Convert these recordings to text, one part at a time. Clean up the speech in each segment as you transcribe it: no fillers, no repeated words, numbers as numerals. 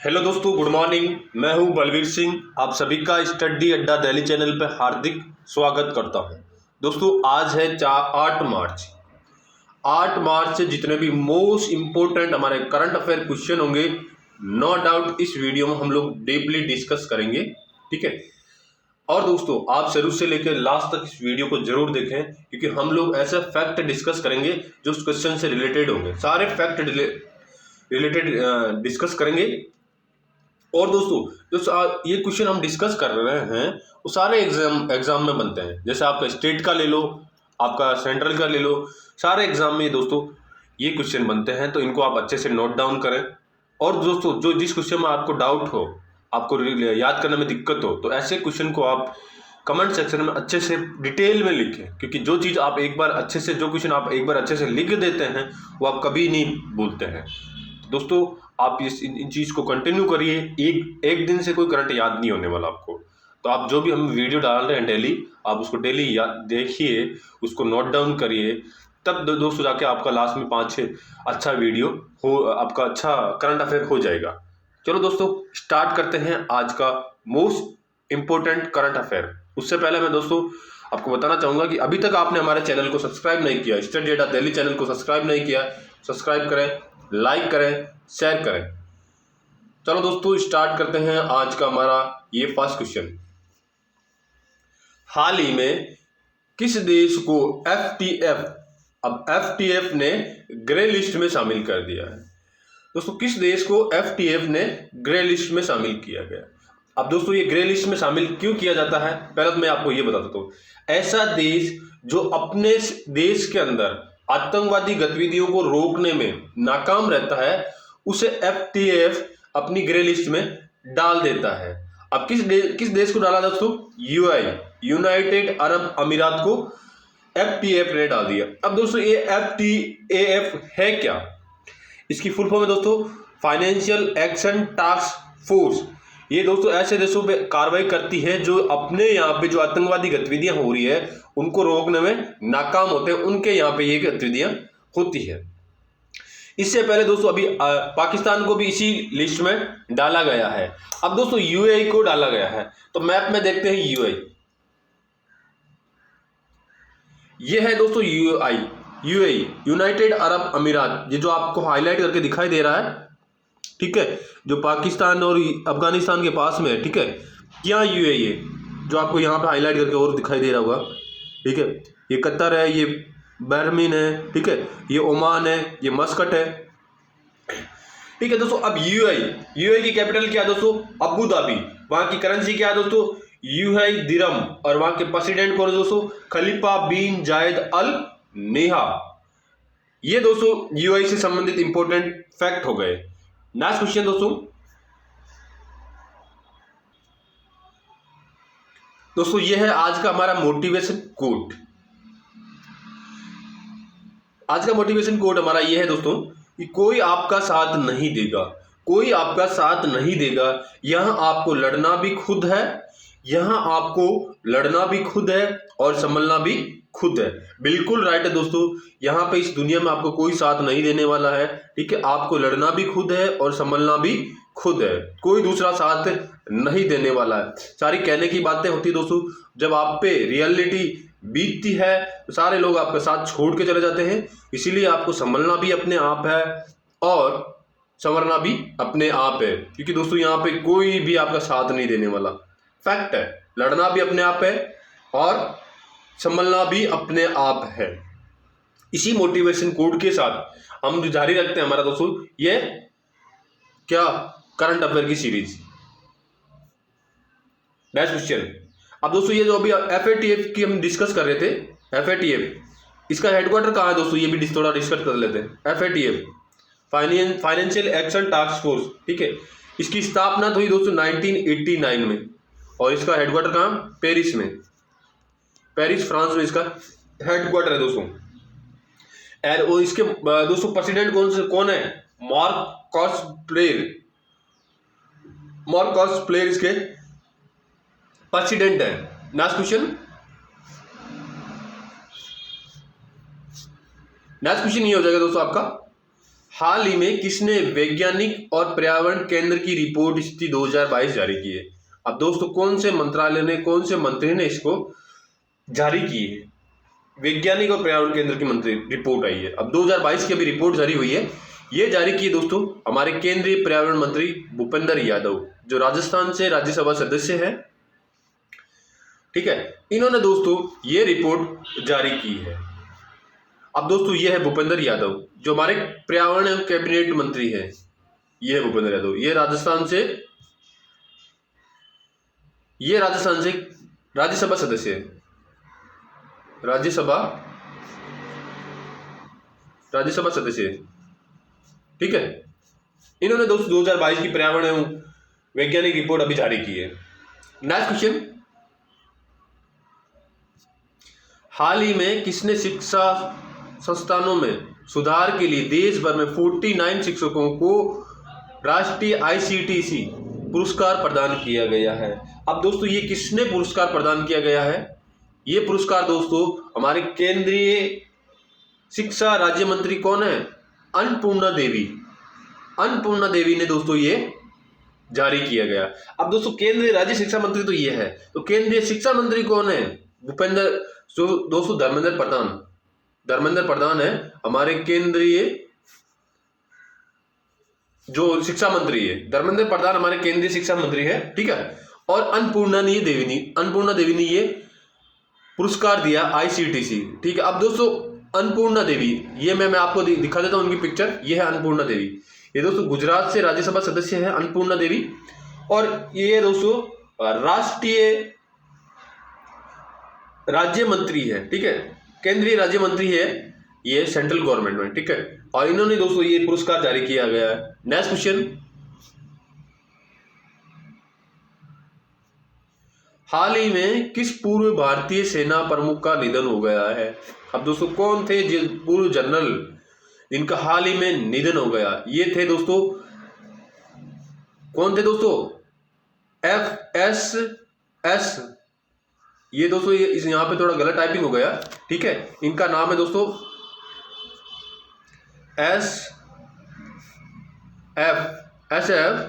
Hello दोस्तों, good morning. मैं हूं बलवीर सिंह। आप सभी का स्टडी अड्डा दिल्ली चैनल पर हार्दिक स्वागत करता हूं। दोस्तों, आज है 8 मार्च। 8 मार्च से जितने भी मोस्ट इम्पोर्टेंट हमारे करंट अफेयर क्वेश्चन होंगे, नो डाउट इस वीडियो में हम लोग डीपली डिस्कस करेंगे। ठीक है। और दोस्तों, आप शुरू से लेकर लास्ट तक इस वीडियो को जरूर देखें, क्योंकि हम लोग ऐसे फैक्ट डिस्कस करेंगे जो उस क्वेश्चन से रिलेटेड होंगे। सारे फैक्ट रिलेटेड डिस्कस करेंगे। और दोस्तों, ये क्वेश्चन हम डिस्कस कर रहे हैं वो सारे एग्जाम में बनते हैं। जैसे आपका स्टेट का ले लो, आपका सेंट्रल का ले लो, सारे एग्जाम में दोस्तों ये क्वेश्चन बनते हैं। तो इनको आप अच्छे से नोट डाउन करें। और दोस्तों, जो जिस क्वेश्चन में आपको डाउट हो, आपको याद करने में दिक्कत हो, तो ऐसे क्वेश्चन को आप कमेंट सेक्शन में अच्छे से डिटेल में लिखें। क्योंकि जो चीज़ आप एक बार अच्छे से, जो क्वेश्चन आप एक बार अच्छे से लिख देते हैं, वो आप कभी नहीं भूलते हैं। दोस्तों, आप इन चीज़ को कंटिन्यू करिए। एक दिन से कोई करंट याद नहीं होने वाला आपको। तो आप जो भी हम वीडियो डाल रहे हैं डेली, आप उसको डेली देखिए, उसको नोट डाउन करिए। तब दोस्तों जाके आपका लास्ट में 5-6 अच्छा वीडियो हो, आपका अच्छा करंट अफेयर हो जाएगा। चलो दोस्तों, स्टार्ट करते हैं आज का मोस्ट इम्पोर्टेंट करंट अफेयर। उससे पहले मैं दोस्तों आपको बताना चाहूँगा कि अभी तक आपने हमारे चैनल को सब्सक्राइब नहीं किया, स्टडी अड्डा दिल्ली चैनल को सब्सक्राइब नहीं किया, सब्सक्राइब करें, लाइक करें, शेयर करें। चलो दोस्तों, स्टार्ट करते हैं आज का हमारा ये फर्स्ट क्वेश्चन। हाल ही में किस देश को एफटीएफ ने ग्रे लिस्ट में शामिल कर दिया है? दोस्तों, किस देश को एफटीएफ ने ग्रे लिस्ट में शामिल किया गया? अब दोस्तों, ये ग्रे लिस्ट में शामिल क्यों किया जाता है, पहले तो मैं आपको ये बता देता हूँ। ऐसा देश जो अपने देश के अंदर आतंकवादी गतिविधियों को रोकने में नाकाम रहता है, उसे एफटीएफ अपनी ग्रे लिस्ट में डाल देता है। अब किस देश को डाला दोस्तों? यूआई, यूनाइटेड अरब अमीरात को एफटीएफ ने डाल दिया। अब दोस्तों, ये एफटीएफ है क्या? इसकी फुल फॉर्म है दोस्तों फाइनेंशियल एक्शन टास्क फोर्स। ये दोस्तों ऐसे देशों पे कार्रवाई करती है जो अपने यहाँ पे जो आतंकवादी गतिविधियां हो रही है उनको रोकने में नाकाम होते हैं, उनके यहाँ पे ये गतिविधियां होती है। इससे पहले दोस्तों अभी पाकिस्तान को भी इसी लिस्ट में डाला गया है। अब दोस्तों, यूएई को डाला गया है। तो मैप में देखते हैं यूएई। ये है दोस्तों यूएई, यूनाइटेड अरब अमीरात। ये जो आपको हाईलाइट करके दिखाई दे रहा है, ठीक है, जो पाकिस्तान और अफगानिस्तान के पास में है। ठीक है, क्या यूएई है जो आपको यहाँ पे हाईलाइट करके और दिखाई दे रहा होगा। ठीक है, ये कतर है, ये बहरीन है, ठीक है, ये ओमान है, ये मस्कट है। ठीक है दोस्तों, अब यूएई की कैपिटल क्या है दोस्तों? Abu Dhabi. वहां की करेंसी क्या है दोस्तों? यूएई दिरहम। और वहां के प्रेसिडेंट कौन है दोस्तों? खलीफा बिन जायद अल नेहा। ये दोस्तों यूएई से संबंधित इंपॉर्टेंट फैक्ट हो गए। नेक्स्ट क्वेश्चन दोस्तों ये है आज का हमारा मोटिवेशन कोट। आज का मोटिवेशन कोट हमारा ये है दोस्तों कि कोई आपका साथ नहीं देगा, कोई आपका साथ नहीं देगा। यहां आपको लड़ना भी खुद है, यहां आपको लड़ना भी खुद है और संभलना भी खुद है। बिल्कुल राइट है दोस्तों, यहाँ पे इस दुनिया में आपको कोई साथ नहीं देने वाला है। ठीक है, आपको लड़ना भी खुद है और संभलना भी खुद है। कोई दूसरा साथ नहीं देने वाला है। सारी कहने की बातें होती है दोस्तों, जब आप पे रियलिटी बीतती है तो सारे लोग आपका साथ छोड़ के चले जाते हैं। इसीलिए आपको संभलना भी अपने आप है और संवरना भी अपने आप है। क्योंकि दोस्तों यहाँ पे कोई भी आपका साथ नहीं देने वाला, फैक्ट है। लड़ना भी अपने आप है और संभलना भी अपने आप है। इसी मोटिवेशन कोड के साथ हम जो जारी रखते हैं हमारा दोस्तों ये क्या करंट अफेयर की सीरीज। Next question. अब दोस्तों ये जो अभी एफएटीएफ की हम डिस्कस कर रहे थे, एफएटीएफ इसका हेडक्वार्टर कहाँ है दोस्तों, ये भी थोड़ा डिस्कस कर लेते हैं। FATF financial action task force, ठीक है, इसकी स्थापना हुई दोस्तों 1989 में और इसका हेडक्वार्टर कहाँ? पेरिस में, पेरिस फ्रांस में इसका हेडक्वार्टर है दोस्तों। और इसके दोस्तों प्रेसिडेंट कौन है? मार्कस प्लेयर इसके प्रेसिडेंट है। नेक्स्ट क्वेश्चन ये हो जाएगा दोस्तों आपका, हाल ही में किसने वैज्ञानिक और पर्यावरण केंद्र की रिपोर्ट स्थिति 2022 जारी की है? अब दोस्तों कौन से मंत्रालय ने, कौन से मंत्री ने इसको जारी की है? वैज्ञानिक और पर्यावरण केंद्र की मंत्री रिपोर्ट आई है। अब 2022 की अभी रिपोर्ट जारी हुई है। ये जारी की दोस्तों हमारे केंद्रीय पर्यावरण मंत्री भूपेंद्र यादव, जो राजस्थान से राज्यसभा सदस्य है। ठीक है, इन्होंने दोस्तों ये रिपोर्ट जारी की है। अब दोस्तों ये है भूपेंद्र यादव, जो हमारे पर्यावरण एवं कैबिनेट मंत्री है। ये है भूपेंद्र यादव, ये राजस्थान से राज्यसभा सदस्य है। राज्यसभा सदस्य है। ठीक है, इन्होंने दोस्तों 2022 की पर्यावरण एवं वैज्ञानिक रिपोर्ट अभी जारी की है। नेक्स्ट क्वेश्चन, हाल ही में किसने शिक्षा संस्थानों में सुधार के लिए देश भर में 49 शिक्षकों को राष्ट्रीय ICTC पुरस्कार प्रदान किया गया है? अब दोस्तों ये किसने पुरस्कार प्रदान किया गया है? ये पुरस्कार दोस्तों हमारे केंद्रीय शिक्षा राज्य मंत्री कौन है? अन्नपूर्णा देवी ने दोस्तों ये जारी किया गया। अब दोस्तों केंद्रीय राज्य शिक्षा मंत्री तो ये है, तो केंद्रीय शिक्षा मंत्री कौन है? दोस्तों धर्मेंद्र प्रधान है हमारे केंद्रीय जो शिक्षा मंत्री है। धर्मेंद्र प्रधान हमारे केंद्रीय शिक्षा मंत्री है। ठीक है, और अन्नपूर्णा देवी ने ये पुरस्कार दिया ICTC। ठीक है, अब दोस्तों अन्नपूर्णा देवी, ये मैं आपको दिखा देता हूं उनकी पिक्चर। ये है अन्नपूर्णा देवी, ये दोस्तों गुजरात से राज्यसभा सदस्य है अन्नपूर्णा देवी। और ये दोस्तों राष्ट्रीय राज्य मंत्री है। ठीक है, केंद्रीय राज्य मंत्री है ये सेंट्रल गवर्नमेंट में। ठीक है, और इन्होंने दोस्तों ये पुरस्कार जारी किया गया है। नेक्स्ट क्वेश्चन, हाल ही में किस पूर्व भारतीय सेना प्रमुख का निधन हो गया है? अब दोस्तों कौन थे जो पूर्व जनरल जिनका हाल ही में निधन हो गया? ये थे दोस्तों, कौन थे दोस्तों? FSS, ये दोस्तों यहाँ पे थोड़ा गलत टाइपिंग हो गया। ठीक है, इनका नाम है दोस्तों SF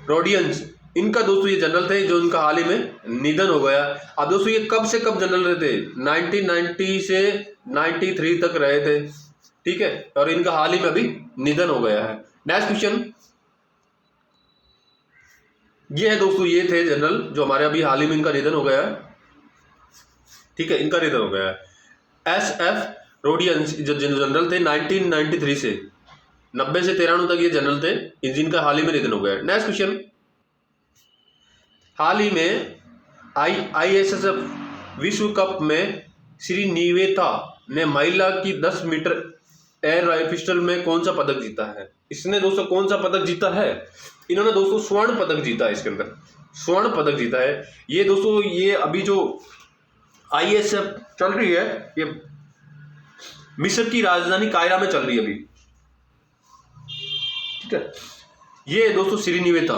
रोडियंस। इनका दोस्तों ये जनरल थे जो इनका हाल ही में निधन हो गया। अब दोस्तों ये कब से कब जनरल रहे थे? 1990 से 93 तक रहे थे। ठीक है, और इनका हाल ही में अभी निधन हो गया है। नेक्स्ट क्वेश्चन, ये है दोस्तों, ये थे जनरल जो हमारे अभी हाल ही में इनका निधन हो गया है। ठीक है, इनका निधन हो गया है। SF रोडियंस जो जनरल थे 1993 से 90 से 93 तक ये जनरल थे, जिनका हाल ही में निधन हो गया है। नेक्स्ट क्वेश्चन, हाल ही में ISSF विश्व कप में श्री निवेता ने महिला की 10 मीटर एयर पिस्टल में कौन सा पदक जीता है? इसने दोस्तों कौन सा पदक जीता है? इन्होंने दोस्तों स्वर्ण पदक जीता है। इसके अंदर स्वर्ण पदक जीता है। ये दोस्तों ये अभी जो ISSF चल रही है, ये मिस्र की राजधानी कायरा में चल रही है अभी। ठीक है, ये दोस्तों श्री निवेता,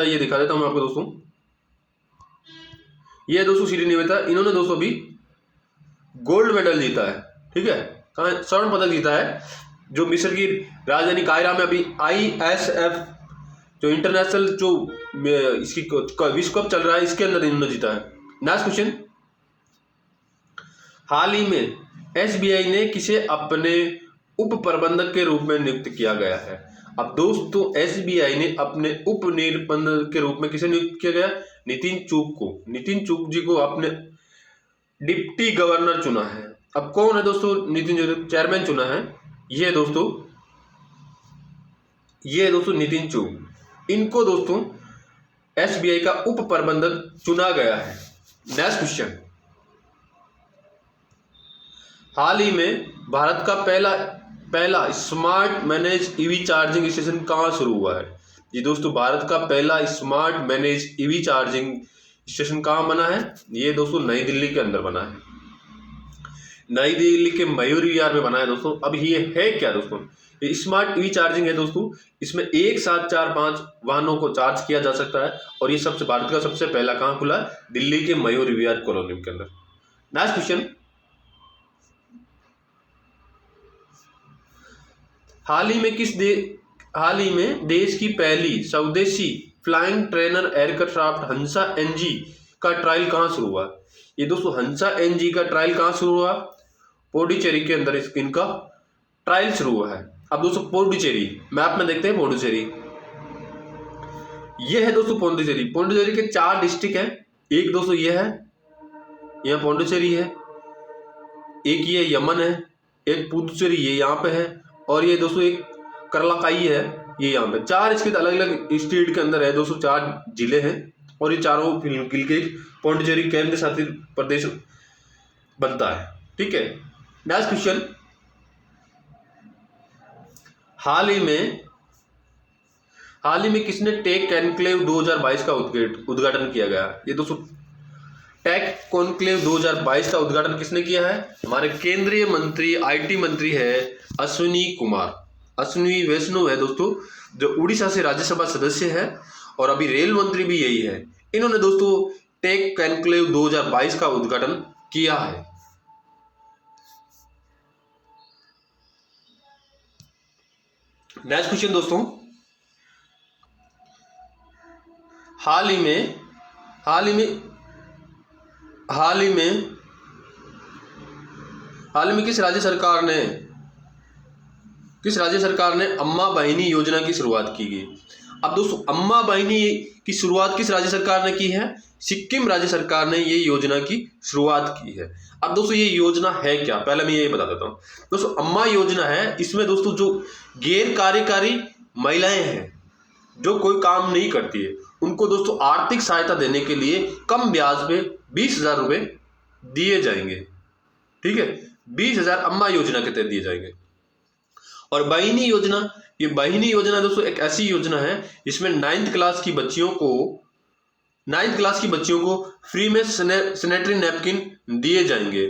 ये दिखा देता हूं मैं आपको दोस्तों। ये दोस्तों श्री निवेता, इन्होंने दोस्तों अभी गोल्ड मेडल जीता है। ठीक है, स्वर्ण पदक जीता है, जो मिस्र की राजधानी कायरा में अभी ISSF जो इंटरनेशनल जो इसकी विश्व कप चल रहा है, इसके अंदर इन्होंने जीता है। नेक्स्ट क्वेश्चन, हाल ही में SBI ने किसे अपने उप प्रबंधक के रूप में नियुक्त किया गया है? अब दोस्तों SBI ने अपने उप प्रबंधक के रूप में किसे नियुक्त किया गया? नितिन चूक जी को अपने डिप्टी गवर्नर चुना है। अब कौन है दोस्तों नितिन जो चेयरमैन चुना है? ये दोस्तों नितिन चूक। इनको दोस्तों SBI का उप प्रबंधक चुना गया है। नेक्स्ट क्वेश्चन, हाल ही में भारत का पहला smart manage EV charging station कहाँ शुरू हुआ है? जी दोस्तों, भारत का पहला smart manage EV charging station कहाँ बना है? ये दोस्तों नई दिल्ली के अंदर बना है। नई दिल्ली के मयूर विहार में बना है दोस्तों। अब ये है क्या दोस्तों? ये स्मार्ट EV चार्जिंग है दोस्तों। इसमें एक साथ 4-5 वाहनों को चार्ज किया जा सकता है, और ये भारत का सबसे पहला कहाँ खुला है? दिल्ली के मयूर विहार कॉलोनी के अंदर। नेक्स्ट क्वेश्चन, हाल ही में देश की पहली स्वदेशी फ्लाइंग ट्रेनर एयरक्राफ्ट हंसा एनजी का ट्रायल कहाँ शुरू हुआ? ये दोस्तों हंसा एनजी का ट्रायल कहाँ शुरू हुआ? पौंडीचेरी के अंदर इनका ट्रायल शुरू हुआ है। अब दोस्तों पौंडीचेरी मैप में देखते हैं। पौंडीचेरी ये है दोस्तों पौंडीचेरी। पौंडीचेरी के 4 डिस्ट्रिक्ट हैं। एक दोस्तों ये है, यहाँ पौंडीचेरी है, एक ये यमन है, एक पुदुचेरी ये यहाँ पे है, और ये दोस्तों एक करलाकाई है ये यहाँ पे। 4 इसके अलग अलग स्टेट के अंदर है दोस्तों, 4 जिले हैं, और ये चारों मिलकर के पौंडीचेरी केंद्र शासित प्रदेश बनता है। ठीक है, नेक्स्ट क्वेश्चन। हाल ही में किसने टेक कॉन्क्लेव 2022 का उद्घाटन किया गया? ये दोस्तों टेक कॉन्क्लेव 2022 का उद्घाटन किसने किया है? हमारे केंद्रीय मंत्री आईटी मंत्री है अश्विनी वैष्णव है दोस्तों, जो उड़ीसा से राज्यसभा सदस्य है और अभी रेल मंत्री भी यही है। इन्होंने दोस्तों टेक कॉन्क्लेव 2022 का उद्घाटन किया है। नेक्स्ट क्वेश्चन दोस्तों। हाल ही में किस राज्य सरकार ने अम्मा बहिनी योजना की शुरुआत की गई? अब दोस्तों अम्मा बहिनी की शुरुआत किस राज्य सरकार ने की है? सिक्किम राज्य सरकार ने ये योजना की शुरुआत की है। अब दोस्तों ये योजना है क्या, पहले मैं ये बता देता हूँ। दोस्तों अम्मा योजना है, इसमें दोस्तों जो गैर कार्यकारी महिलाएं हैं, जो कोई काम नहीं करती है, उनको दोस्तों आर्थिक सहायता देने के लिए कम ब्याज पे 20,000 रुपये दिए जाएंगे। ठीक है, 20,000 अम्मा योजना के तहत दिए जाएंगे। और बहिनी योजना दोस्तों एक ऐसी योजना है जिसमें 9th क्लास की बच्चियों को फ्री में सैनिटरी नैपकिन दिए जाएंगे।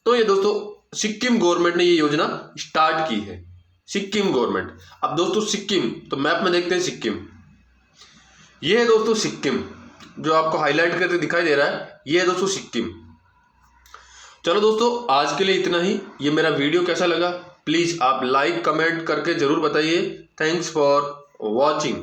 तो ये दोस्तों सिक्किम गवर्नमेंट ने ये योजना स्टार्ट की है, सिक्किम गवर्नमेंट। अब दोस्तों सिक्किम, तो मैप में देखते हैं सिक्किम। ये है दोस्तों सिक्किम, जो आपको हाईलाइट करके दिखाई दे रहा है, ये है दोस्तों सिक्किम। चलो दोस्तों आज के लिए इतना ही। ये मेरा वीडियो कैसा लगा प्लीज़ आप लाइक कमेंट करके ज़रूर बताइए। Thanks for watching.